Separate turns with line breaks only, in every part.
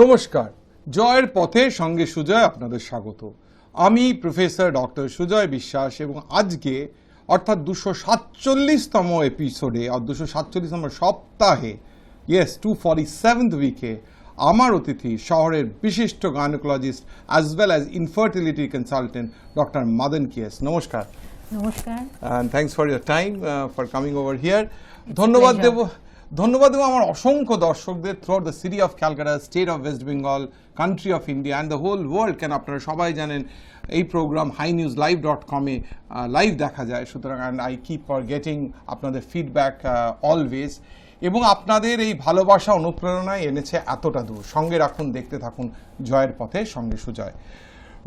নমস্কার, জয়ের পথে সঙ্গে সুজয় আপনাদের স্বাগত। আমি প্রফেসর ডক্টর সুজয় বিশ্বাস এবং আজকে অর্থাৎ 247তম এপিসোডে আর 247তম সপ্তাহে, ইয়েস 247th উইকে আমার অতিথি শহরের বিশিষ্ট gynaecologist as well as infertility consultant doctor Madan Kiyas. নমস্কার।
নমস্কার।
And thanks for your time for coming over here. ধন্যবাদ দেব আমার অসংখ্য দর্শকদের throughout the city of Calcutta, state of West Bengal, country of India and the whole world. কেন আপনারা সবাই জানেন এই প্রোগ্রাম HiNewsLive.com-এ লাইভ দেখা যায়, সুতরাং and I keep for getting আপনাদের ফিডব্যাক অলওয়েজ, এবং আপনাদের এই ভালোবাসা অনুপ্রেরণায় এনেছে এতটা দূর। সঙ্গে রাখুন, দেখতে থাকুন জয়ের পথে সঙ্গে সুজয়।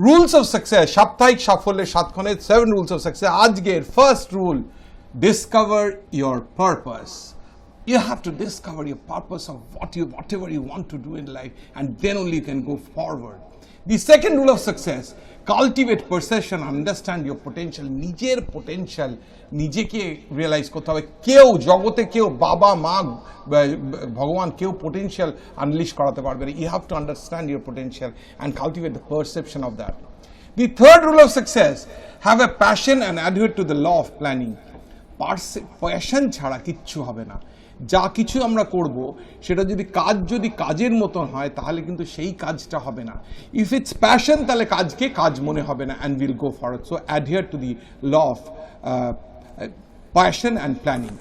রুলস অফ সাকসেস, সাপ্তাহিক সাফল্যের 7 রুলস অফ সাকসেস। আজকের first rule, discover your purpose. You have to discover your purpose of whatever you want to do in life, and then only you can go forward. The second rule of success, cultivate perception, understand your potential. নিজের potential নিজেকে realise করতে হবে। কেউ জগতে, কেউ বাবা মা ভগবান, কেউ potential unleash করাতে পারবে না। You have to understand your potential and cultivate the perception of that. The third rule of success, have a passion and adhere to the law of planning. Passion ছাড়া কিচ্ছু হবে না। যা কিছু আমরা করব সেটা যদি কাজের মতন হয় তাহলে কিন্তু সেই কাজটা হবে না। ইফ ইটস প্যাশন, তাহলে কাজকে কাজ মনে হবে না, and will go forward. So adhere to the law of passion and planning.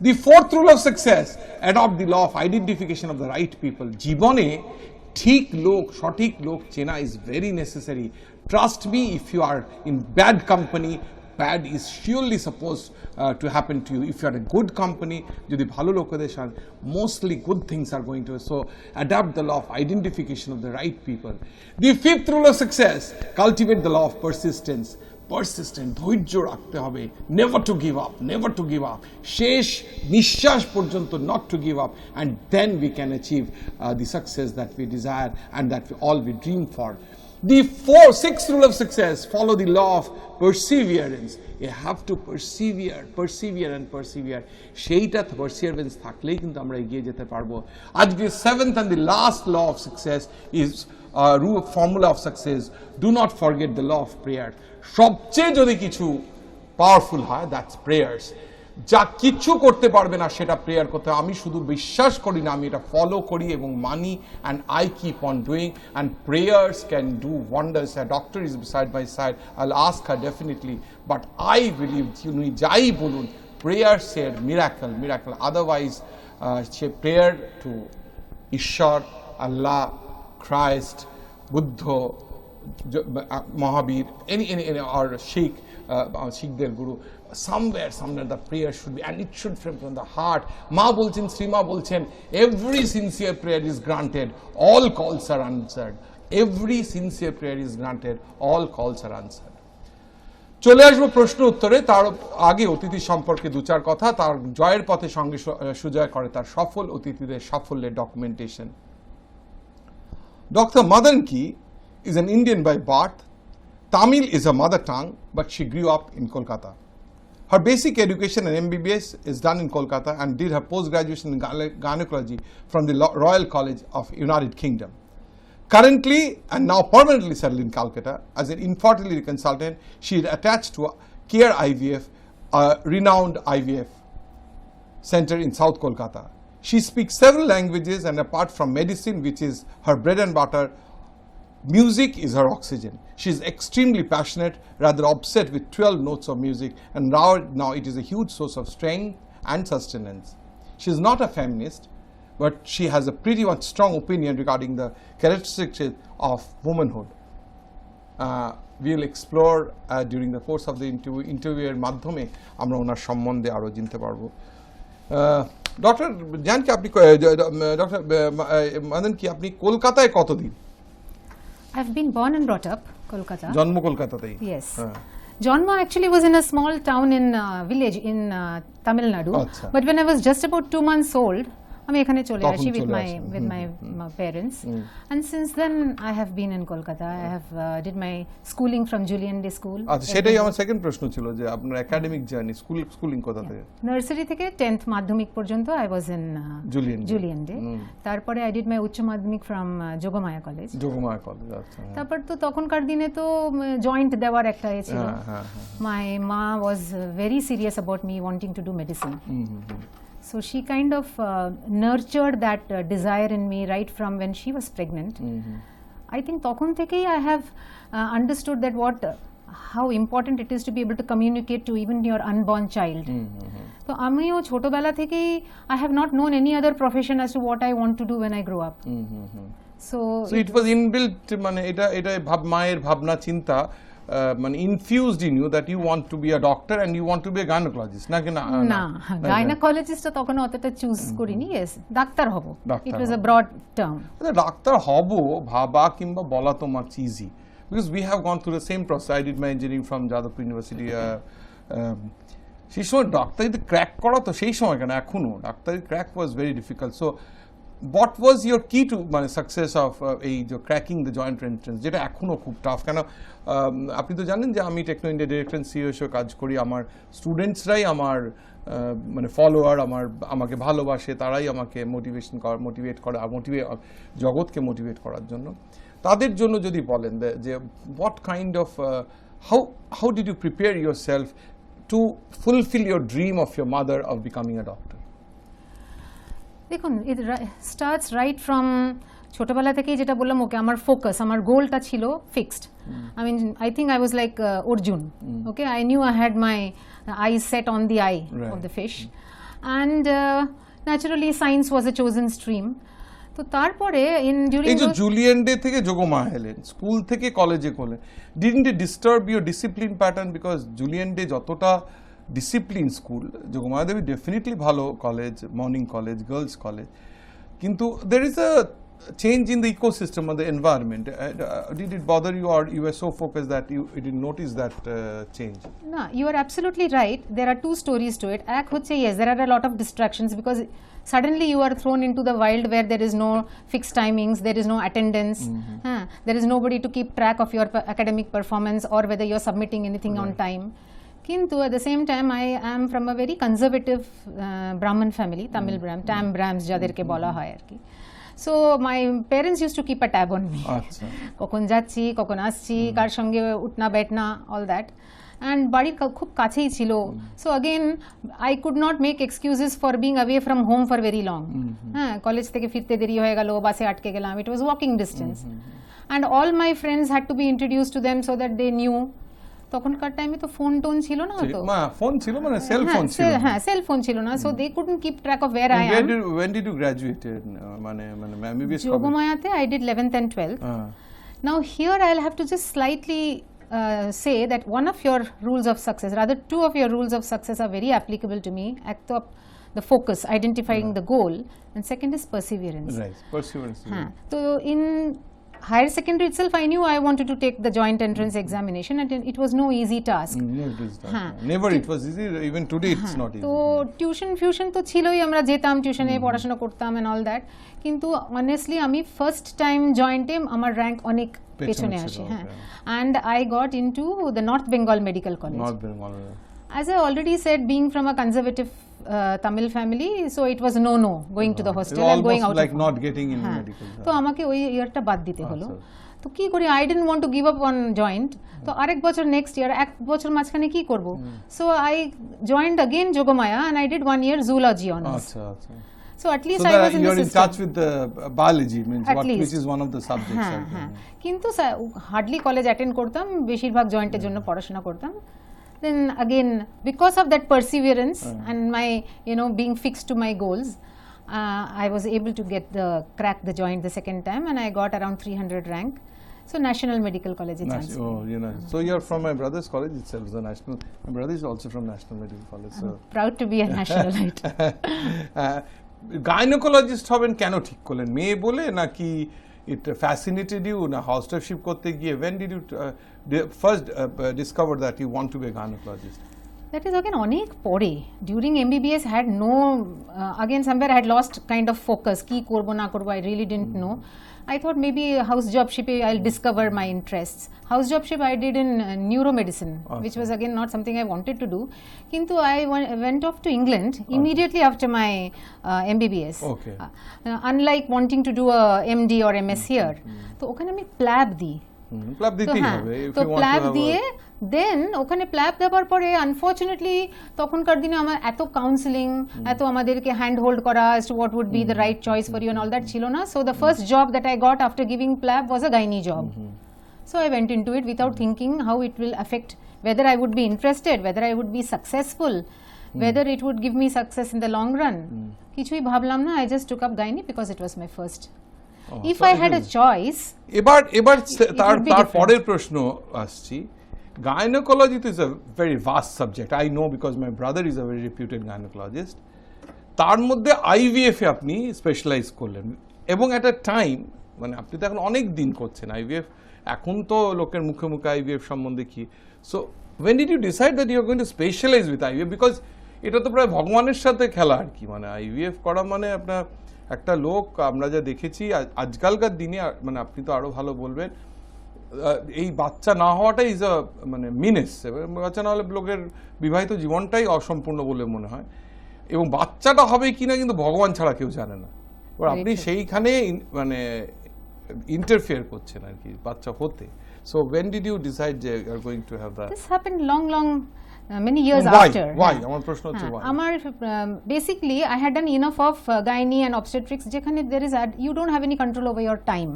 The fourth rule of success, adopt the law of identification of the right people. জীবনে ঠিক লোক, সঠিক লোক চেনা is very necessary. Trust me, if you are in bad company, bad is surely supposed to happen to you. If you are a good company, যদি ভালো লোকদের সাথে, mostly good things are going to. So adapt the law of identification of the right people. The fifth rule of success, cultivate the law of persistence. Persistent, ধৈর্য রাখতে হবে, never to give up, never to give up. শেষ নিঃশ্বাস পর্যন্ত not to give up, and then we can achieve the success that we desire and that we all we dream for. The sixth rule of success, follow the law of perseverance. You have to persevere and persevere. সেইটা perseverance থাকলেই কিন্তু আমরা এগিয়ে যেতে পারবো। আজকে seventh and the last law of success is formula of success, do not forget the law of prayer. সবচেয়ে যদি কিছু পাওয়ারফুল হয়, that's prayers. যা কিছু করতে পারবে না সেটা প্রেয়ার করতে হবে। আমি শুধু বিশ্বাস করি না, আমি এটা ফলো করি এবং মানি, and I keep on doing, and prayers can do wonders. A doctor is beside my side, I will ask her definitely, but I believe উনি যাই বলুন, প্রেয়ার্স এর miracle. Otherwise say prayer to ঈশ্বর, Allah, Christ, Buddha, Mahabir, any or Sheikh, Sikhদের গুরু, somewhere the prayer should be, and it should come from the heart. মা বলছেন, শ্রীমা বলছেন, every sincere prayer is granted, all calls are answered. Every sincere prayer is granted, all calls are answered. চলে আসবো প্রশ্ন উত্তরে। তার আগে অতিথি সম্পর্কে দু চার কথা। তার জয়ের পথে সঙ্গে সুজয় করে তার সফল অতিথিদের সাফল্যের ডকুমেন্টেশন। ডক্টর মদন কি is an Indian by birth. Tamil is her mother tongue, but she grew up in Kolkata. Her basic education and MBBS is done in Kolkata, and did her post-graduation in gynecology from the Royal College of United Kingdom. Currently and now permanently settled in Calcutta as an infertility consultant, she is attached to Care IVF, a renowned IVF center in South Kolkata. She speaks several languages, and apart from medicine, which is her bread and butter, music is her oxygen. She is extremely passionate, rather obsessed with 12 notes of music, and now it is a huge source of strength and sustenance. She is not a feminist, but she has a pretty much strong opinion regarding the characteristics of womanhood. We will explore during the course of the interview এর মাধ্যমে আমরা ওনার সম্বন্ধে আরো জানতে পারবো। Doctor Janki, আপনি doctor Madan কি আপনি কলকাতায় কতদিন?
I've been born and brought up Kolkata.
জন্ম কলকাতাতেই?
Yes. Janma actually was in a small town in village in Tamil Nadu. But when I was just about 2 months old, আমি এখানে চলে
তখন
আসি with
চলে
my
আসেন।
with my parents, and since then I have been in Kolkata. I have did my schooling from Julian Day School.
আচ্ছা, সেটাই আমার সেকেন্ড প্রশ্ন ছিল যে আপনার একাডেমিক জার্নি স্কুলিং কোথা থেকে?
নার্সারি থেকে 10th মাধ্যমিক পর্যন্ত I was in
Julien
Day. তারপরে I did my Uchcha Madhyamik from Jogamaya college.
Jogamaya college, আচ্ছা।
তারপর তো তখনকার দিনে তো জয়েন্ট দেওয়ার একটা এ ছিল। My ma was very serious about me wanting to do medicine. So she kind of nurtured that desire in me right from when she was pregnant. I think তখন থেকেই I have understood that how important it is to be able to communicate to even your unborn child. তো আমিও ছোটবেলা থেকেই I have not known any other profession as to what I want to do when I grow up. So
it was inbuilt, মানে এটা মায়ের ভাবনা চিন্তা মানে infused in you that you want to be a doctor and you want to be a gynaecologist নাকি?
না, gynaecologist তখন অতটা চুজ করিনি। ইয়েস, ডাক্তার হব। ইট ওয়াজ আ ব্রড টার্ম।
ডাক্তার হব ভাবা কিংবা বলা তো much easy, because we have gone through the same process. I did my engineering from Jadavpur university. সেই সময় ডাক্তারিতে ক্র্যাক করা তো সেই সময় কেন, এখনো ডাক্তারি crack was very difficult. So what was your key to মানে success of এই যে ক্র্যাকিং দ্য জয়েন্ট এন্ট্রান্স, যেটা এখনো খুব টাফ? কেন আপনি তো জানেন যে আমি Tecno India director and CEO হিসেবে কাজ করি। আমার স্টুডেন্টসরাই আমার মানে ফলোয়ার, আমাকে ভালোবাসে, তারাই আমাকে মোটিভেট করে, জগৎকে মোটিভেট করার জন্য। তাদের জন্য যদি বলেন যে what kind of how did you prepare yourself to fulfill your dream of your mother of becoming a doctor?
দেখুন, it starts right from ছোটবেলা থেকেই যেটা বললাম, ওকে আমার ফোকাস, আমার গোলটা ছিল fixed. I mean, I think I was like Arjun. Okay, I knew I had my eyes set on the eye of the fish, and naturally science was a chosen stream. তো তারপরে
এই যে Julian day থেকে যোগমায়া এলেন, school থেকে কলেজে করলেন, didn't it disturb your discipline pattern? Because Julien Day যতটা discipline school, Jogamaya Devi definitely ভালো college, morning college, girls college, কিন্তু there is a change in the ecosystem or the environment. Did it bother you, or you were so focused that you didn't notice that change?
No, you are absolutely right. There are two stories to it. Ek hocche, yes, there are a lot of distractions because suddenly you are thrown into the wild where there is no fixed timings, there is no attendance, there is nobody to keep track of your academic performance or whether you are submitting anything on time. Kintu at the same time I am from a very conservative Brahmin family, Tamil Brahmin, Tam Brahms jaderke bola hoy ar ki. So my parents used to keep a tab on me. কখন যাচ্ছি, কখন আসছি, কার সঙ্গে উঠনা বেটনা, all that. And বাড়ির খুব কাছেই ছিল। So again I could not make excuses for being away from home for very long. হ্যাঁ, কলেজ থেকে ফিরতে দেরি হয়ে গেল, বাসে আটকে গেলাম, it was walking distance. And all my friends had to be introduced to them so that they knew. তখনকার টাইমে তো ফোন টোন ছিল না, তো
ফোন ছিল, মানে সেল ফোন ছিল,
হ্যাঁ সেল ফোন ছিল না, so they couldn't keep track of where I am.
When did you graduate? মানে MBBS
যোগমায়াতে I did 11th and 12th. Now here I'll have to just slightly say that one of your rules of success, rather two of your rules of success are very applicable to me. Ek to the focus, identifying the goal, and second is perseverance.
Right, perseverance.
So in higher secondary itself I knew I wanted to take the joint entrance examination, and it was no easy task.
Never it was easy, even today it's not easy.
তো tuition তো ছিলই, আমরা যেতাম টিউশনে, পড়াশোনা করতাম and all that, কিন্তু honestly আমি ফার্স্ট টাইম জয়েন্টে আমার র্যাঙ্ক অনেক পেছনে আসে। হ্যাঁ, and I got into the North Bengal Medical College.
North Bengal.
As I already said, being from a conservative Tamil family, so it was no going to the hostel and going out
like not getting in medical.
তো আমাকে ওই ইয়ারটা বাদ দিতে হলো। তো কি করি, I didn't want to give up on joint. তো আরেক বছর নেক্সট ইয়ার, এক বছর মাঝখানে কি করব, so I joined again Jogomaya and I did 1 year zoology honors.
আচ্ছা।
So at least
so
I was in the system.
You are in touch with the biology, means which is one of the subjects.
কিন্তু hardly college attend করতাম, বেশিরভাগ জয়েন্টের জন্য পড়াশোনা করতাম। Then again, because of that perseverance and my being fixed to my goals, I was able to crack the joint the second time, and I got around 300 rank. So National Medical College in Jhansi.
Oh, so you're from my brother's college itself, the national. My brother is also from National Medical College. So
I'm proud to be a nationalite.
Gynaecologist হবেন কেন ঠিক করলেন? মেয়ে বলে নাকি it fascinated you na housewife করতে গিয়ে? When did you first discover that you want to be a gynecologist?
That is again অনেক পরে during MBBS had no again somewhere I had lost kind of focus কি করব না করব I really didn't know. I thought maybe house jobship I'll discover my interests. House jobship I did in neuromedicine, which was again not something I wanted to do. Kintu I went off to England immediately after my MBBS.
Okay.
Unlike wanting to do a MD or MS here. তো ওখানে আমি প্ল্যাব দিই।
প্ল্যাব
তো
দিতেই
হ্যাঁ,
হবে if
তো
you want to
প্ল্যাব
have
দিয়ে দেন ওখানে প্ল্যাব দেওয়ার পরে আনফর্চুনেটলি তখনকার দিনে আমার এত কাউন্সিলিং এত আমাদেরকে হ্যান্ড হোল্ড করা as to what would be the right choice for you and all that ছিল না, so the first job that I got after giving plab was a gynae job. So I went into it without thinking how it will affect, whether I would be interested, whether I would be successful, whether it would give me success in the long run. কিছুই ভাবলাম না, I just took up gynae because it was my first. If
so
I
it
had a
is-
choice,
এবার তার
would be
তার
different.
পরের প্রশ্ন আসছি। Gynecology is a very vast subject. I know because my brother is a very reputed gynecologist. তার মধ্যে IVF এ আপনি specialise করলেন এবং এট আ টাইম মানে আপনি তো এখন অনেক দিন করছেন IVF, এখন তো লোকের মুখে মুখে IVF সম্বন্ধে কি, so when did you decide that you are going to specialize with IVF? because এটা তো প্রায় ভগবানের সাথে খেলা আর কি, মানে IVF করা মানে আপনার একটা লোক আমরা যা দেখেছি আজকালকার দিনে মানে আপনি তো আরো ভালো বলবেন, এই বাচ্চা না হওয়াটাই ইজ আ মানে মিনেস, বাচ্চা না হলে লোকের বিবাহিত জীবনটাই অসম্পূর্ণ বলে মনে হয়, এবং বাচ্চাটা হবে কিনা কিন্তু ভগবান ছাড়া কেউ জানে না। এবার আপনি সেইখানে মানে ইন্টারফেয়ার করছেন আর কি বাচ্চা হতে। So when did you decide যে you are going to have that?
this happened long many years
Why?
after.
Why?
হ্যাঁ।
আমার প্রশ্ন হচ্ছে why?
আমার basically I had done enough of gynae and obstetrics যেখানে there is you don't have any control over your time,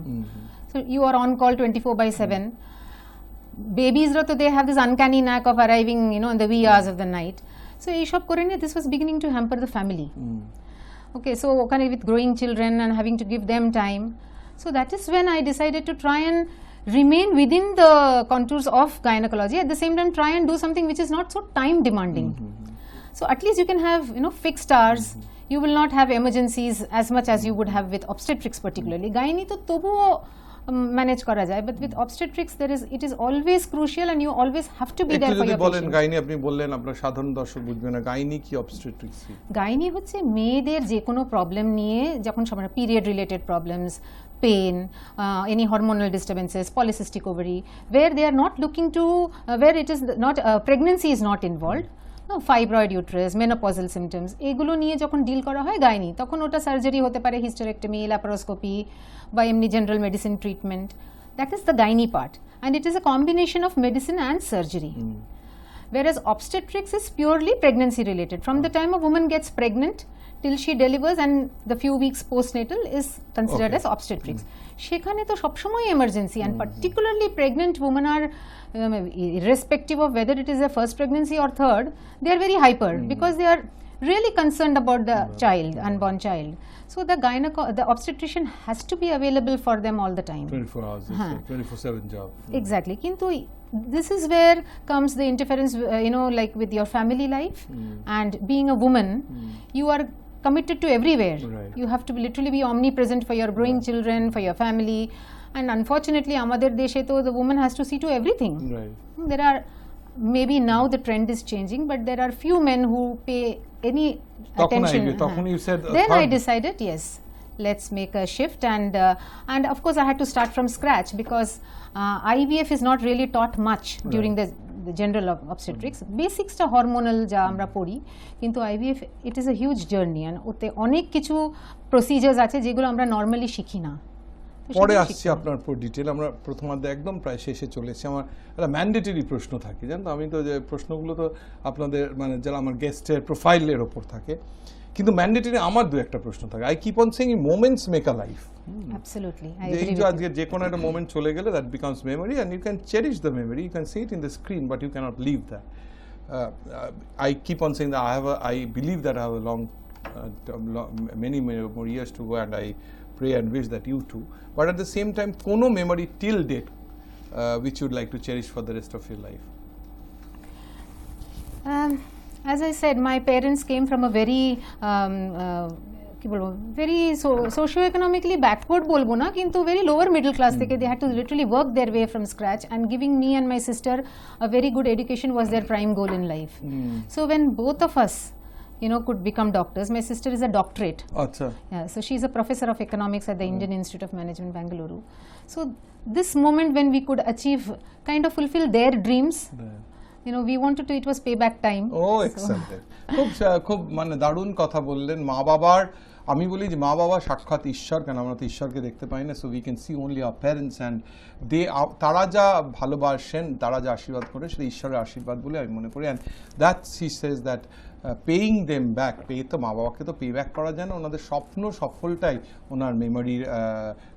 so you are on call 24/7. বেবিজরা তো they have this uncanny knack of arriving in the wee hours of the night. So এইসব করে নিয়ে this was beginning to hamper the family. Okay, so ওখানে with growing children and having to give them time, so that is when I decided to try and remain within the contours of gynecology, at the same time try and do something which is not so time demanding. So at least you can have fixed hours, you will not have emergencies as much as you would have with obstetrics particularly. Gynae to তবুও manage করা যায়, but with obstetrics it is always crucial and you always have to be
একটু
there for
যদি
your
বলেন
patient.
Gynae, আপনি বললেন আপনার সাধারণ দর্শক বুঝবে না গাইনি কি অবস্টেট্রিক্স কি?
গাইনি হচ্ছে মেয়েদের যে কোনো প্রবলেম নিয়ে যখন সবার period related problems, pain, any hormonal disturbances, polycystic ovary, where they are not looking to, where it is not, pregnancy is not involved, fibroid uterus, menopausal symptoms, এগুলো নিয়ে যখন ডিল করা হয় গাইনি, তখন ওটা সার্জারি হতে পারে, হিস্টেরেক্টমি, ল্যাপারোস্কোপি বা এমনি general medicine treatment. That is the gynae part and it is a combination of medicine and surgery. Whereas obstetrics is purely pregnancy related. From the time a woman gets pregnant till she delivers and the few weeks postnatal is considered
Okay.
as obstetrics. সেখানে তো সবসময় emergency and particularly pregnant women are irrespective of whether it is a first pregnancy or third, they are very hyper because they are really concerned about the child, unborn child. So the obstetrician has to be available for them all the time.
24 hours, it's
Huh.
a 24/7 job.
Exactly. Kintu this is where comes the interference, like with your family life and being a woman, you are committed to everywhere.
Right.
You have to literally be omnipresent for your growing children, for your family, and unfortunately আমাদের দেশে তো the woman has to see to everything.
Right.
There are, maybe now the trend is changing, but there are few men who pay any attention.
তখন you said a
Then I
third.
decided, yes, let's make a shift, and of course I had to start from scratch because IVF is not really taught much during the general obstetrics. Basics টা hormonal যা আমরা পড়ি, কিন্তু IVF it is a huge journey and ওতে অনেক কিছু procedures আছে যেগুলো আমরা normally শিখি না। তো
পরে
সেগুলো
আসছি
শিখতে হবে।
আপনার উপর ডিটেল, আমরা প্রথমার্ধে একদম প্রায় শেষে চলে এসেছি। আমার একটা ম্যান্ডেটরি প্রশ্ন থাকে, জানেন তো, আমি তো যে প্রশ্নগুলো তো আপনাদের মানে যারা আমার গেস্টের প্রোফাইলের ওপর থাকে, কিন্তু ম্যান্ডেটরি আমার দু একটা প্রশ্ন থাকে। I keep on saying moments make a life.
Absolutely, I
যে
agree
এই যে
with
আজকে যে কোনো একটা মোমেন্ট চলে গেলে that becomes memory and you can cherish the memory, you can see it in the screen but you can't live that. I keep on saying that I believe that I have a many more years to go, and I pray and wish that you too. But at the same time, কোনো memory till date which you'd like to cherish for the rest of your life?
As I said, my parents came from a very কি বলবো very socio economically backward বলবো না কিন্তু very lower middle class থেকে they had to literally work their way from scratch and giving me and my sister a very good education was their prime goal in life so when both of us could become doctors. My sister is a doctorate.
Acha.
Yeah, so she's a professor of economics at the Indian Institute of Management, Bangalore. So this moment when we could achieve, kind of fulfill their dreams, we wanted to, it was payback time.
Oh, excellent. খুব মানে দারুণ কথা বললেন। মা বাবার, আমি বলি যে মা বাবা সাক্ষাৎ ঈশ্বর, কেন আমরা তো ঈশ্বরকে দেখতে পাই না, so we can see only our parents and তারা যা ভালোবাসেন, তারা যা আশীর্বাদ করে সেটা ঈশ্বরের আশীর্বাদ বলে আমি মনে করি। And that she says that paying them back, তো মা বাবাকে তো পে ব্যাক করা যায় না, ওনাদের স্বপ্ন সফলটাই ওনার মেমোরির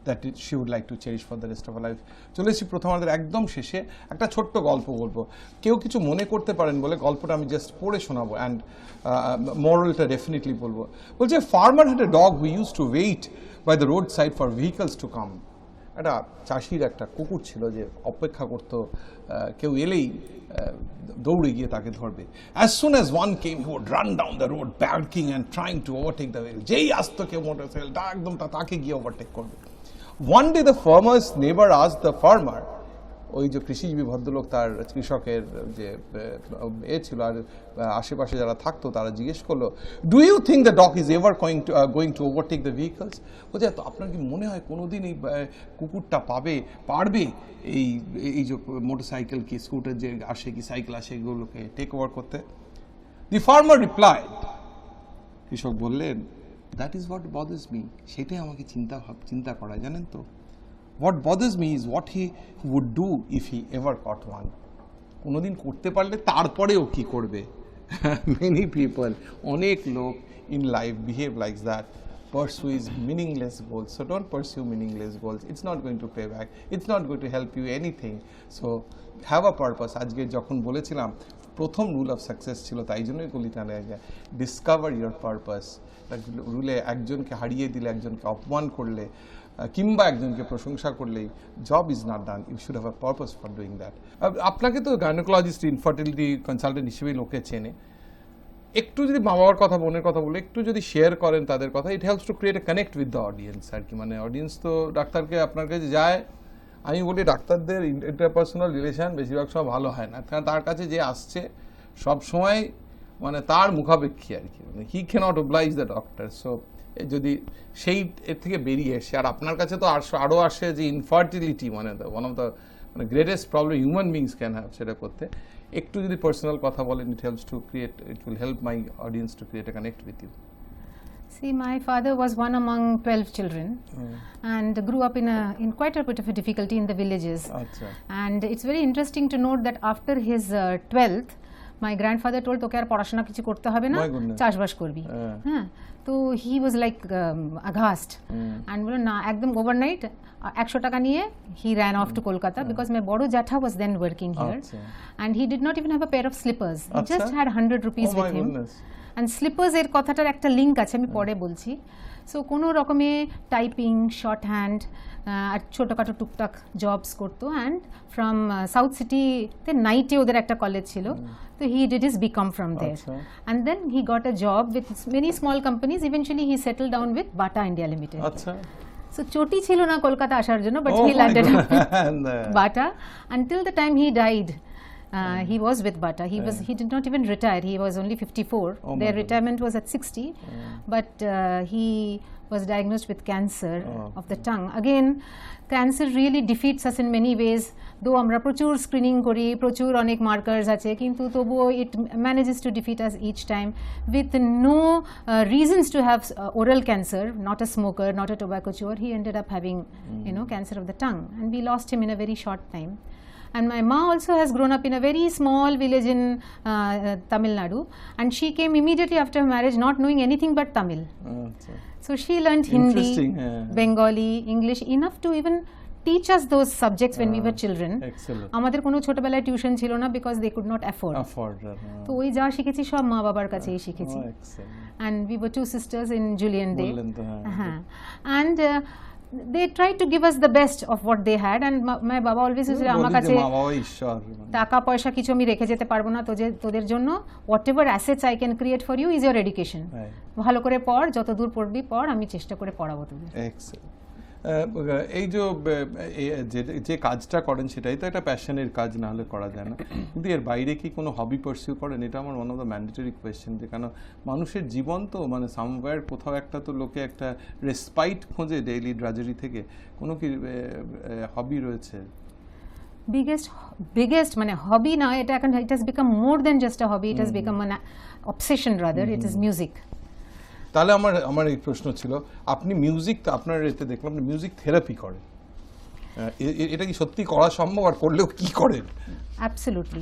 that she would like to cherish for the rest of life. চলে এসেছি প্রথম আমাদের একদম শেষে, একটা ছোট্ট গল্প বলবো, কেউ কিছু মনে করতে পারেন বলে গল্পটা আমি জাস্ট পড়ে শোনাবো অ্যান্ড মোরালটা ডেফিনেটলি বলবো। বলছে farmer had a dog who use to wait by the road side for vehicles to come. একটা চাষির একটা কুকুর ছিল যে অপেক্ষা করতো কেউ এলেই দৌড়ে গিয়ে তাকে ধরবে। As soon as one came, he would run down the road barking and trying to overtake the vehicle. যেই আসতো কেউ মোটরসাইকেল একদম তাকে গিয়ে ওভারটেক করবে। One day the farmer's neighbor asked the farmer, ওই যে কৃষিজীবী ভদ্রলোক তার কৃষকের যে ছিল আর আশেপাশে যারা থাকতো তারা জিজ্ঞেস করলো, do you think the dog is ever going to overtake the vehicles? বলছে তো আপনার কি মনে হয় কোনোদিন এই কুকুরটা পারবে এই যে মোটরসাইকেল কি স্কুটার যে আসে কি সাইকেল আসে এগুলোকে টেক ওভার করতে? দি ফার্মার রিপ্লাইড, কৃষক বললেন, দ্যাট ইজ হোয়াট বদার্স মি, সেটাই আমাকে চিন্তা করা, জানেন তো। What bothers me is what he would do if he ever caught one. কোনোদিন করতে পারলে তারপরেও কি করবে? Many people, অনেক লোক in life behave like that, pursues meaningless goals. So don't pursue meaningless goals. It's not going to pay back. It's not going to help you anything. So have a purpose. আজকে যখন বলেছিলাম প্রথম rule of success ছিল, তাই জন্যই কলিটা discover your purpose. রুলে একজনকে হারিয়ে দিলে, একজনকে অপমান করলে কিংবা একজনকে প্রশংসা করলেই job is not done, you should have a purpose for doing that. আপনাকে তো গাইনোকোলজিস্ট, ইনফার্টিলিটি কনসালটেন্ট হিসেবেই লোকে চেনে, একটু যদি মা বাবার কথা বোনের কথা বলে একটু যদি শেয়ার করেন তাদের কথা, it helps to create a connect with the audience আর কি। মানে অডিয়েন্স তো ডাক্তারকে আপনার কাছে যায়, আমি বলি ডাক্তারদের ইন্টারপার্সোনাল রিলেশন বেশিরভাগ সময় ভালো হয় না, কারণ তার কাছে যে আসছে সব সময় মানে তার মুখাপেক্ষী আর কি, মানে হি ক্যানট ওবলাইজ দ্য ডক্টর। সো যদি সেই এর থেকে বেরিয়ে এসে, আর আপনার কাছে তো আরও আসে যে ইনফার্টিলিটি মানে ওয়ান অফ দ্য মানে greatest problem human beings can have, সেটা করতে একটু যদি পার্সোনাল কথা বলেন, it helps to create, it will help my audience to create a connect with you.
See, my father was one among 12 children and grew up in quite a bit of a difficulty in the villages.
Achha.
And it's very interesting to note that after his 12th, my grandfather told, তোকে আর পড়াশোনা কিছু করতে হবে না, চাষবাস করবি। হ্যাঁ, তো he was like aghast and বলল না, একদম ওভারনাইট 100 টাকা নিয়ে he ran off to Kolkata because my বড় জ্যাঠা was then working here and he did not even have a pair of slippers. He just had 100 rupees with him. And sleepers এর কথাটার একটা লিঙ্ক আছে, আমি পরে বলছি। সো কোনো রকমে টাইপিং, শর্ট হ্যান্ড আর ছোটোখাটো টুকটাক জবস করতো। অ্যান্ড ফ্রম সাউথ সিটিতে নাইটে ওদের একটা কলেজ ছিল, তো he did his BCom from there and then he got a job with many small companies. Eventually he settle down with Bata India limited. So চটি ছিল না কলকাতা আসার জন্য, but he landed Bata until the time he died. He was with Bata. He did not even retire. He was only 54. Their retirement was at 60. But he was diagnosed with cancer of the tongue. Again, cancer really defeats us in many ways. Though আমরা প্রচুর screening করি, প্রচুর অনেক markers আছে, কিন্তু তবুও it manages to defeat us each time with no reasons to have oral cancer. Not a smoker, not a tobacco chewer. He ended up having, cancer of the tongue, and we lost him in a very short time. And my ma also has grown up in a very small village in Tamil Nadu, and she came immediately after her marriage not knowing anything but Tamil. So she learned Hindi, Bengali, English enough to even teach us those subjects when we were children.
Excellent.
আমাদের কোনো ছোটবেলায় tuition ছিল না because they could not afford. তো ওই যা শিখেছি সব মা বাবার কাছেই শিখেছি। And we were two sisters in Julian Day. হ্যাঁ, and they tried to give us the best of what they had, and my baba always used to say আমার কাছে
মা বাবা ঈশ্বর
টাকা পয়সা কিছু আমি রেখে যেতে পারবো না, তোদের জন্য whatever assets I can create for you is your education. ভালো করে পড়, যত দূর পড়বি পড়, আমি চেষ্টা করে পড়াবো তোদের।
এক্সেলেন্ট। এই যে কাজটা করেন সেটাই তো একটা প্যাশনের কাজ, না হলে করা যায় না, কিন্তু এর বাইরে কি কোনো হবি পারসিউ করেন? এটা আমার one of the mandatory question, যে কেন মানুষের জীবন তো মানে সামওয়্যার কোথাও একটা তো লোকে একটা রেসপাইট খোঁজে ডেইলি ড্রাজেরি থেকে, কোনো কি হবি রয়েছে?
biggest মানে হবি না, এটা এখন it has become more than just a hobby, it has become an obsession rather. It is music.
তাহলে আমার এই প্রশ্ন ছিল, আপনি মিউজিক, আপনার এতে দেখলাম আপনি মিউজিক থেরাপি করেন, এটা কি সত্যি করা সম্ভব, আর করলেও কি করেন?
Absolutely.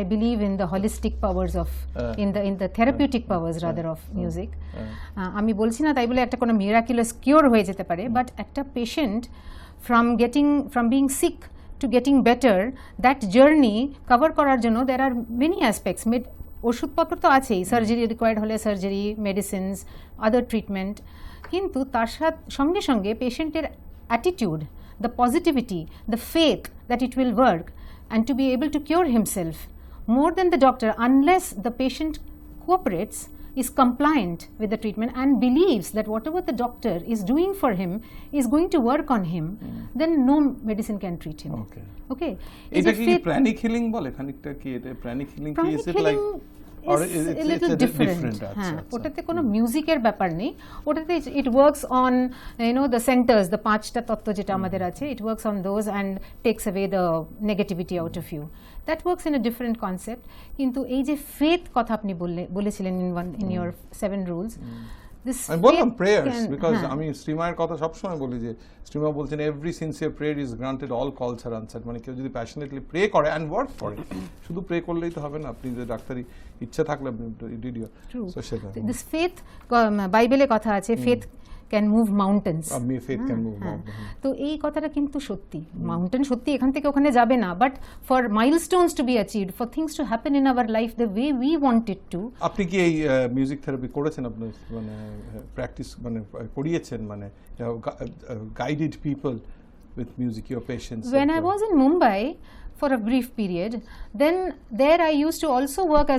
I believe in the holistic powers of in the therapeutic powers rather of music. আমি বলছি না তাই বলে একটা কোনো miraculous cure হয়ে যেতে পারে, but একটা patient from being sick to getting better, that journey cover করার জন্য there are many aspects. ওষুধপত্র তো আছেই, সার্জারি রিকোয়ার্ড হলে সার্জারি, মেডিসিনস, আদার ট্রিটমেন্ট, কিন্তু তার সঙ্গে সঙ্গে পেশেন্টের attitude, the positivity, the faith that it will work and to be able to cure himself more than the doctor, unless the patient cooperates, is compliant with the treatment and believes that whatever the doctor is doing for him is going to work on him, then no medicine can treat him. Okay.
এটা কি প্রাণিক healing বলে? খানিকটা কি এটা প্রাণিক healing কি? is it like or
is
it's
a little different. হ্যাঁ, ওটাতে কোনো মিউজিকের ব্যাপার নেই, ওটাতে it works on the centers, the পাঁচটা তত্ত্ব যেটা আমাদের আছে, it works on those and takes away the negativity out of you. That works in a different concept. কিন্তু এই যে ফেথ কথা আপনি বলেছিলেন in your 7 rules,
আমি বললাম প্রেয়ার্স, বিকজ আমি শ্রীমায়ের কথা সবসময় বলি যে শ্রীমা বলছেন every sincere prayer is granted, all কলস আর আনসার্ড। মানে কেউ যদি প্যাশনেটলি প্রে করে অ্যান্ড ওয়ার্ক করে, শুধু প্রে করলেই তো হবে না, আপনি যে ডাক্তারি ইচ্ছা থাকলে আপনি ডিডিও সো সেটা
দিস ফেথ, বাইবেলে কথা আছে faith can move mountains,
faith can move mountains.
তো এই কথাটা কিন্তু সত্যি, মাউন্টেন সত্যি এখান থেকে ওখানে যাবে না, but for milestones to be achieved, for things to happen in our life the way we want it to.
আপনি কি এই মিউজিক থেরাপি করেছেন? আপনি মানে প্র্যাকটিস মানে করিয়েছেন, মানে guided people with music, your patients?
When I was in Mumbai for a brief period, then there I used to also work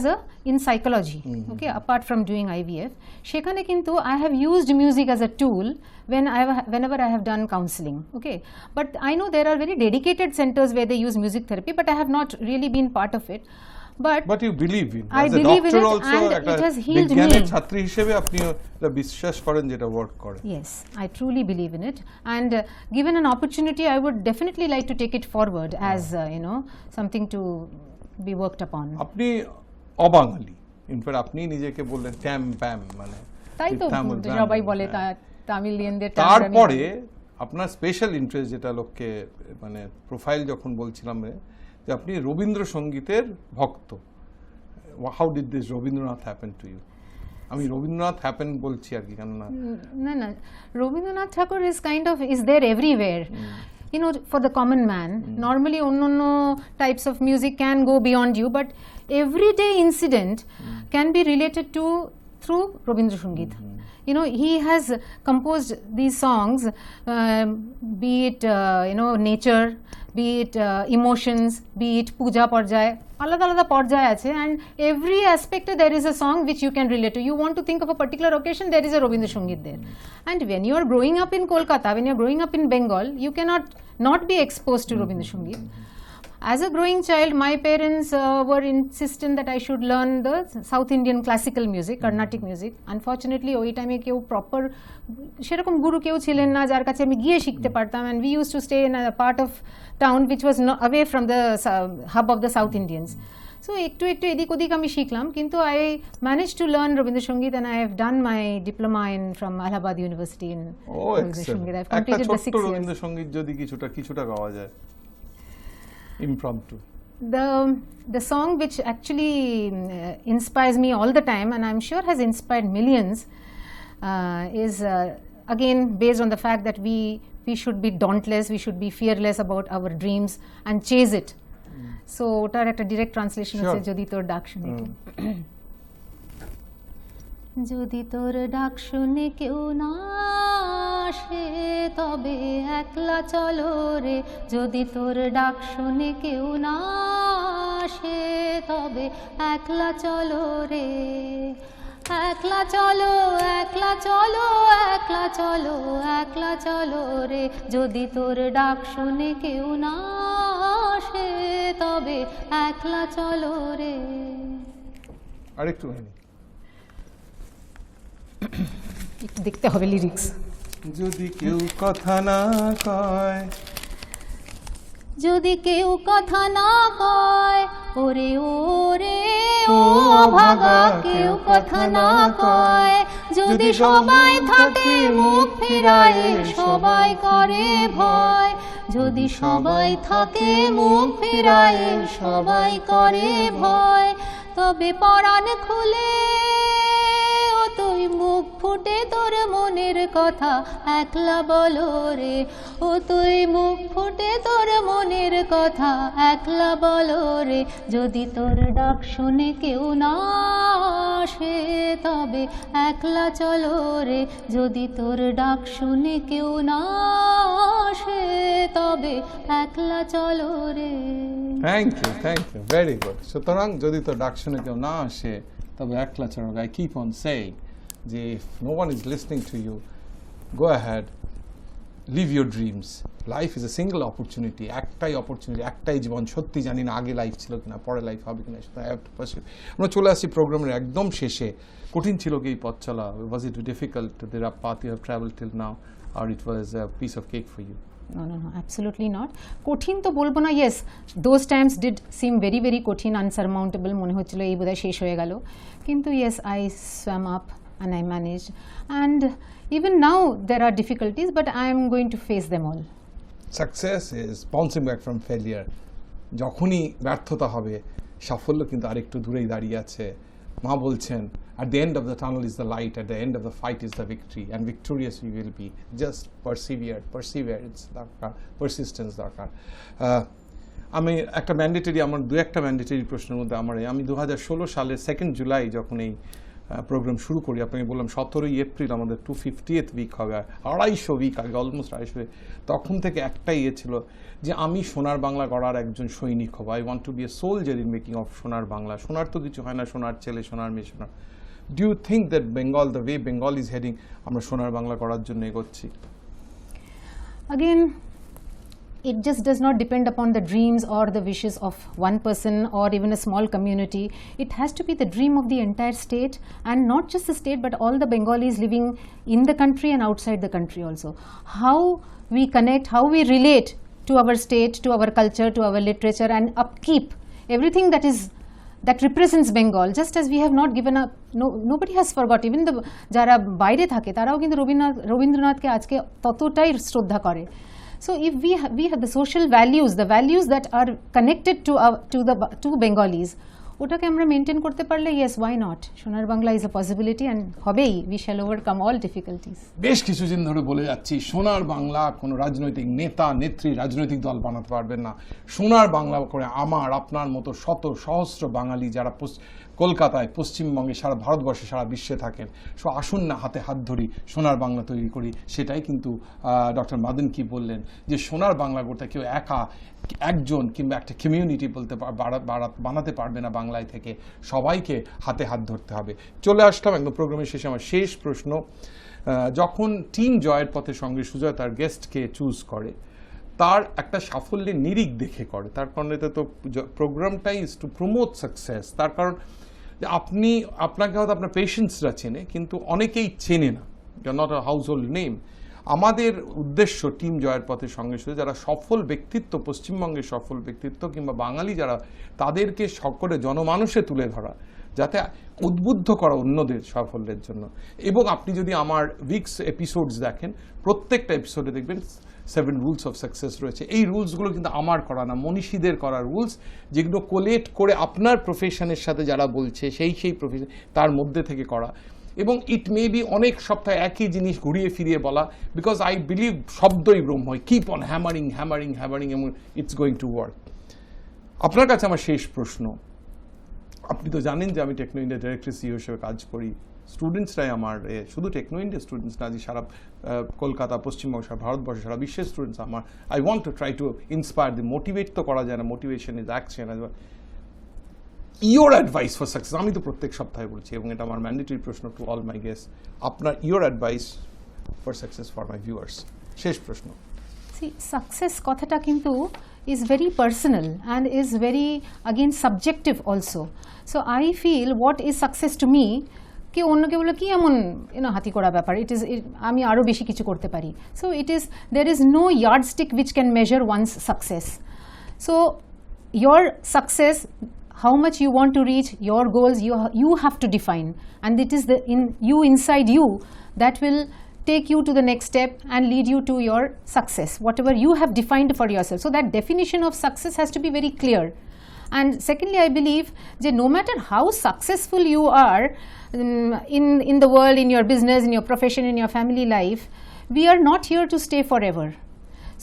in psychology, okay, apart from doing IVF. সেখানে কিন্তু I have used music as a tool whenever I have done counseling, okay. But I know there are very dedicated centers where they use music therapy, but I have not really been part of it. But
you believe in,
I
as a
believe
doctor
in it,
also,
and it has healed me.
ছাত্রী হিসেবে আপনি বিশ্বাস করেন যেটা work করে?
Yes, I truly believe in it, and given an opportunity I would definitely like to take it forward as something to be worked upon.
আপনি অবাঙালি, in fact আপনি নিজেকে বললেন ট্যাম প্যাম, মানে
তাই তো সবাই বলে তামিলিয়ানদের।
তারপরে আপনার স্পেশাল ইন্টারেস্ট যেটা লোককে মানে প্রোফাইল যখন বলছিলাম যে আপনি রবীন্দ্রসঙ্গীতের ভক্ত। How did this Rabindranath happen to you? আমি রবীন্দ্রনাথ হ্যাপেন বলছি আর কি, কেন না
রবীন্দ্রনাথ ঠাকুর is there everywhere. For the common man, normally অন্য types of music can go beyond you, but everyday incident can be related to through Rabindra Sangeet. He has composed these songs, be it nature, be it emotions, be it puja porjay, alada porjay ache, and every aspect there is a song which you can relate to. You want to think of a particular occasion, there is a Rabindra Sangeet there. And when you are growing up in Kolkata, when you are growing up in Bengal, you cannot not be exposed to Rabindra Sangeet. As a growing child, my parents were insistent that I should learn the South Indian classical music, Carnatic music. Unfortunately, ওই টাইমে কেউ proper সেরকম গুরু কেউ ছিলেন না যার কাছে আমি গিয়ে শিখতে পারতাম, and we used to stay in a part of town which was away from the hub of the South Indians. So একটু এদিক ওদিক আমি শিখলাম, কিন্তু I managed to learn Rabindra Sangeet, and I have done my diploma from Allahabad University in Rabindra Sangeet. I have completed the 6 years.
Rabindra সঙ্গীত যদি কিছুটা গাওয়া যায় impromptu.
The song which actually inspires me all the time, and I'm sure has inspired millions, is again based on the fact that we should be dauntless, we should be fearless about our dreams and chase it. So ওটার একটা direct translation হচ্ছে যদি তোর ডাক শুনে যদি তোর ডাক শুনে কেউ না আসে তবে একলা চলো রে, যদি তোর ডাক শুনে কেউ না আসে তবে একলা চলো রে। একলা চলো, একলা চলো, একলা চলো, একলা চলো রে, যদি তোর ডাক শুনে কেউ না আসে তবে একলা চলো রে।
আরেকটু হয়নি।
একটু দেখতে হবে লিরিক্স।
যদি কেউ কথা না কয়,
যদি কেউ কথা না কয়, ওরে ওরে ও ভাগা কেউ কথা না কয়, যদি সবাই থাকে মুখ ফেরায় সবাই করে ভয়, যদি সবাই থাকে মুখ ফেরায় সবাই করে ভয়, তবে পরাণ খুলে ও তুই মুখ ফুটে তোর মনের কথা একলা বলো রে, ও তুই মুখ ফুটে তোর মনের কথা একলা বলো রে, যদি তোর ডাক শুনে কেউ না আসে তবে একলা চলো রে, যদি তোর ডাক শুনে কেউ না আসে তবে একলা চলো রে।
Thank you, very good. সুতরাং যদি তো ডাক শুনে কেউ না আসে তবে একলা চলো। I keep on saying যে if no one is listening to you, go ahead, live your dreams. Life is a single opportunity, একটাই অপরচুনিটি, একটাই জীবন। সত্যি জানি না আগে লাইফ ছিল কিনা, পরে লাইফ হবে কিনা, সেটা I have to pursue. আমরা চলে আসছি প্রোগ্রামের একদম শেষে। কঠিন ছিল কি এই পথ চলা? Was it difficult, the path you have traveled till now, or it was a piece of cake for you?
No, absolutely not. কঠিন তো বলবো না, yes, those times did seem very, very কঠিন, unsurmountable, মনে হচ্ছিল এই বোধহয় শেষ হয়ে গেল, কিন্তু yes, I swam up and I managed, and even now there are difficulties, but I am going to face them all.
Success is bouncing back from failure. যখনই ব্যর্থতা হবে, সাফল্য কিন্তু আরেকটু দূরেই দাঁড়িয়ে আছে। মা বলছেন, at the end of the tunnel is the light, at the end of the fight is the victory, and victorious we will be. Just perseverance দরকার, persistence দরকার। আমি একটা ম্যান্ডেটরি, আমার দু একটা ম্যান্ডেটরি প্রশ্নের মধ্যে আমি 2016 সালের 2 জুলাই যখন এই প্রোগ্রাম শুরু করি, আপনাকে বললাম 17 এপ্রিল আমাদের 250th উইক হবে, 250 উইক আগে, অলমোস্ট 250। তখন থেকে একটাই ছিল যে আমি সোনার বাংলা গড়ার একজন সৈনিক হব। I want to be a soldier in making of Sonar Bangla. সোনার তো কিছু হয় না, সোনার ছেলে, সোনার মেয়ে, সোনার। Do you think that Bengal, the way Bengal is heading, আমরা সোনার বাংলা করার জন্য এগোচ্ছি?
Again, it just does not depend upon the dreams or the wishes of one person or even a small community. It has to be the dream of the entire state, and not just the state but all the Bengalis living in the country and outside the country also. How we connect, how we relate to our state, to our culture, to our literature, and upkeep everything that represents Bengal, just as we have not given up. Nobody has forgot, even the যারা বাইরে থাকে তারাও কিন্তু রবীন্দ্রনাথকে আজকে ততটাই শ্রদ্ধা করে। So if we have the social values, the values that are connected to Bengalis, ওটাকে আমরা মেনটেন করতে পারলে, yes, why not? সোনার Bangla is a possibility, and হবেই, we shall overcome all difficulties.
বেশ কিছুদিন ধরে বলে যাচ্ছি, সোনার বাংলা কোনো রাজনৈতিক নেতা নেত্রী রাজনৈতিক দল বানাতে পারবেন না। সোনার বাংলা করে আমার আপনার মতো শত সহস্র বাঙালি যারা কলকাতায়, পশ্চিমবঙ্গে, সারা ভারতবর্ষে, সারা বিশ্বে থাকেন, সো আসুন না হাতে হাত ধরি, সোনার বাংলা তৈরি করি। সেটাই কিন্তু ডক্টর মাদন কি বললেন, যে সোনার বাংলা করতে কেউ একা, একজন কিংবা একটা কমিউনিটি বানাতে পারবে না বাংলায় থেকে, সবাইকে হাতে হাত ধরতে হবে। চলে আসলাম একদম প্রোগ্রামের শেষে। আমার শেষ প্রশ্ন, যখন টিম জয়ের পথের সঙ্গে সুজয় তার গেস্টকে চুজ করে, তার একটা সাফল্যের নিরিখ দেখে করে, তার কারণে তো প্রোগ্রামটাই ইজ টু প্রমোট সাকসেস। তার কারণ আপনাকে হয়তো আপনার পেশেন্টসরা চেনে, কিন্তু অনেকেই চেনে না, not a house hold name. আমাদের উদ্দেশ্য টিম জয়ের পথের সঙ্গে সাথে যারা সফল ব্যক্তিত্ব, পশ্চিমবঙ্গের সফল ব্যক্তিত্ব কিংবা বাঙালি যারা, তাদেরকে সকলে জনমানুষে তুলে ধরা, যাতে উদ্বুদ্ধ করা অন্যদের সাফল্যের জন্য। এবং আপনি যদি আমার উইকস এপিসোডস দেখেন, প্রত্যেকটা এপিসোডে দেখবেন 7 রুলস অফ সাকসেস রয়েছে। এই রুলসগুলো কিন্তু আমার করা না, মনীষীদের করা রুলস, যেগুলো কোলেট করে আপনার প্রফেশনের সাথে যারা বলছে সেই প্রফেশন, তার মধ্যে থেকে করা। এবং ইট মে বি অনেক সপ্তাহে একই জিনিস ঘুরিয়ে ফিরিয়ে বলা, বিকজ আই বিলিভ শব্দই ব্রহ্ম, keep on hammering hammering hammering, এবং ইটস গোয়িং টু ওয়ার্ক। আপনার কাছে আমার শেষ প্রশ্ন, আপনি তো জানেন যে আমি টেকনো ইন্ডিয়া ডিরেক্টর সিইও হিসেবে কাজ করি, স্টুডেন্টসরাই আমার শুধু টেকনো ইন্ডিয়া স্টুডেন্টস না, যে সারা কলকাতা, পশ্চিমবঙ্গ, সারা ভারতবর্ষ, সারা বিশ্বের স্টুডেন্টস আমার, I want to try to inspire the, motivate তো করা যায় না, motivation is action. Your advice for success, আমি তো প্রত্যেক সপ্তাহে বলছি এবং এটা আমার ম্যান্ডেটরি প্রশ্ন টু অল মাই গেস্ট, আপনার your advice for success for my viewers, শেষ প্রশ্ন।
See, success কথাটা কিন্তু is very personal and is very again subjective also. So I feel what is success to me, কেউ অন্যকে বলে কি এমন হাতি করা ব্যাপার, ইট ইজ, আমি আরও বেশি কিছু করতে পারি। So it is, there is no yardstick which can measure one's success. So your success, how much you want to reach, your goals, you have to define, and it is the inside you that will take you to the next step and lead you to your success, whatever you have defined for yourself. So that definition of success has to be very clear. And secondly, I believe that no matter how successful you are in the world, in your business, in your profession, in your family life, we are not here to stay forever.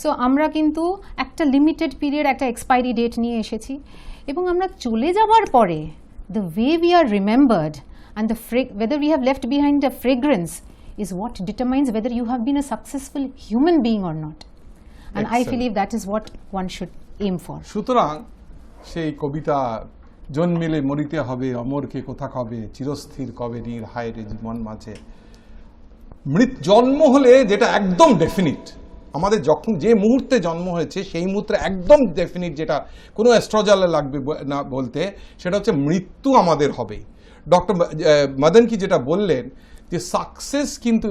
So আমরা কিন্তু একটা limited period, একটা expiry date নিয়ে এসেছি, এবং আমরা চলে যাবার পরে the way we are remembered and whether we have left behind a fragrance is what determines whether you have been a successful human being or not. And
Excellent.
I believe that is what one should aim for.
সুতরাং সেই কবিতা, জন্মিলে মরিতে হবে, অমরকে কোথা কবে, চিরস্থির কবে নীর হায় রে জীবন মাঝে। জন্ম হলে যেটা একদম ডেফিনিট, আমাদের যখন যে মুহূর্তে জন্ম হয়েছে সেই মুহূর্তে একদম ডেফিনিট, যেটা কোনো অ্যাস্ট্রোলজারে লাগবে না বলতে, সেটা হচ্ছে মৃত্যু আমাদের হবেই। ডক্টর মদন কি যেটা বললেন যে সাকসেস কিন্তু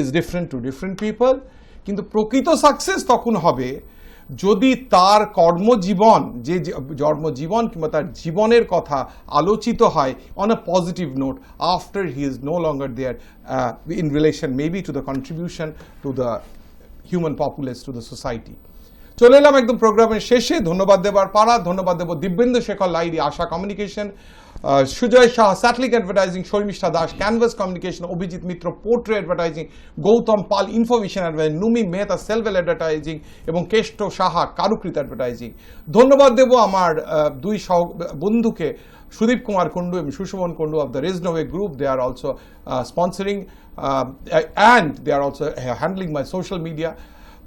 is different to different people, কিন্তু প্রকৃত সাকসেস তখন হবে যদি তার কর্মজীবন, যে জন্মজীবন কিংবা তার জীবনের কথা আলোচিত হয় on a positive note after he is no longer there in relation maybe to the contribution to the human populace, to the society. চলে এলাম একদম প্রোগ্রামের শেষে। ধন্যবাদ দেবার পাড়া, ধন্যবাদ দেব Dibyendu Shekhar Lahiri, Asha communication, Sujoy Shah satellite advertising, Sharmistha Das canvas communication, Abhijit Mitra portray advertising, Gautam Pal information advertising, Numi Mehta Selvel advertising এবং কেষ্ট সাহা কারুকৃত অ্যাডভার্টাইজিং। ধন্যবাদ দেব আমার দুই বন্ধুকে, সুদীপ কুমার কুন্ডু এবং Sushovan Kundu of the Reznove Group. They are also sponsoring and they are also handling my social media.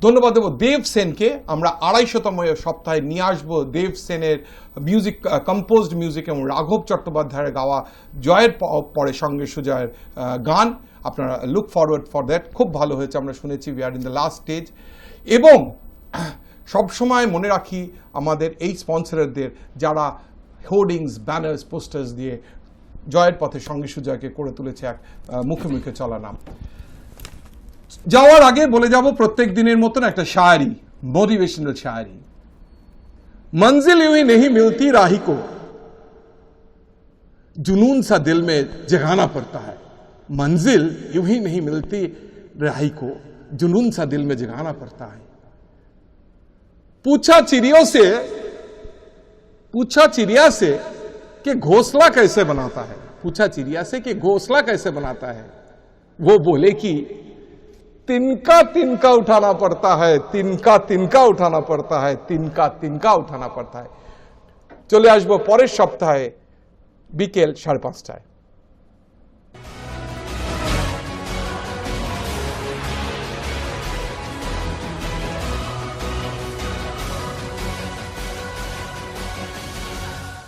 ধন্যবাদ দেব দেব সেনকে। আমরা 250তম সপ্তাহে নিয়ে আসবো দেব সেনের মিউজিক, কম্পোজড মিউজিক এবং রাঘব চট্টোপাধ্যায়ের গাওয়া জয়ের পরে সঙ্গে সুজয়ের গান। আপনারা লুক ফরওয়ার্ড ফর দ্যাট। খুব ভালো হয়েছে, আমরা শুনেছি। We are in the last stage. এবং সবসময় মনে রাখি আমাদের এই স্পন্সরদের, যারা হোর্ডিংস, ব্যানার্স, পোস্টার্স দিয়ে জয়ের পথে সঙ্গে সুজয়কে করে তুলেছে এক মুখে মুখে চলা নাম। যাওয়ার আগে বলে যাব প্রত্যেক দিনের মতন একটা শায়রি, মোটিভেশনাল শায়রি। मंजिल यूं ही नहीं मिलती राही को, जुनून सा दिल में जगाना पड़ता है। मंजिल यूं ही नहीं मिलती राही को, जुनून सा दिल में जगाना पड़ता है। पूछा चिड़िया से कि घोंसला कैसे बनाता है, पूछा चिड़िया से कि घोंसला कैसे बनाता है। वो बोले कि तिनका तिनका उठाना पड़ता है, तिनका तिनका उठाना पड़ता है, तिनका तिनका उठाना पड़ता है। चले आसबो परेर सप्ताहे बिकेल 5:30টায়।